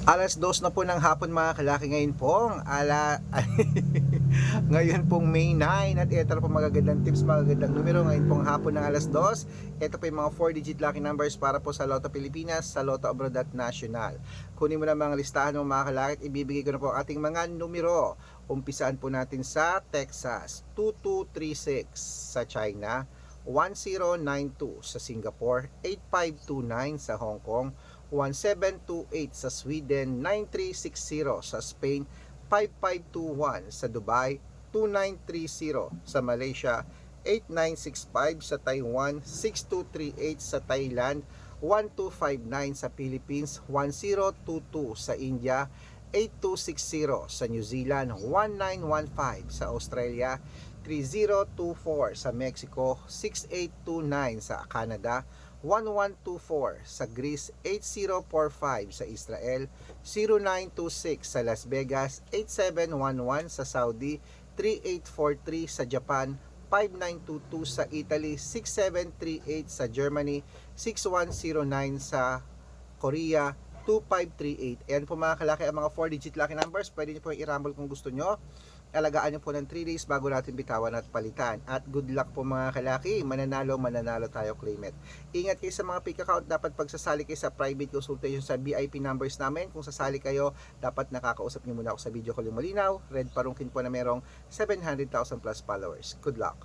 2:00 na po ng hapon mga kalaki, ngayon pong ngayon pong May 9 at ito na po magagandang tips, magagandang numero ngayon pong hapon ng 2:00. Ito po yung mga 4-digit lucky numbers para po sa Lotto Pilipinas, sa Lotto Abroad at National. Kunin mo na mga listahan ng mga kalaki at ibibigay ko na po ang ating mga numero. Umpisaan po natin sa Texas, 2236 sa China, 1092 sa Singapore, 8529 sa Hong Kong, 1728 sa Sweden, 9360 sa Spain, 5521 sa Dubai, 2930 sa Malaysia, 8965 sa Taiwan, 6238 sa Thailand, 1259 sa Philippines, 1022 sa India, 8260 sa New Zealand, 1915 sa Australia, 3024 sa Mexico, 6829 sa Canada, 1124 sa Greece, 8045 sa Israel, 0926 sa Las Vegas, 8711 sa Saudi, 3843 sa Japan, 5922 sa Italy, 6738 sa Germany, 6109 sa Korea, 2538. Ayan po mga kalaki ang mga 4-digit lucky numbers. Pwede nyo po i-rumble kung gusto nyo. Alagaan nyo po ng 3 days bago natin bitawan at palitan. At good luck po mga kalaki. Mananalo tayo, claim it. Ingat kayo sa mga pick account. Dapat pagsasali kayo sa private consultation sa VIP numbers namin. Kung sasali kayo, dapat nakakausap nyo muna ako sa video ko malinaw. Red Parungkin po na merong 700,000 plus followers. Good luck.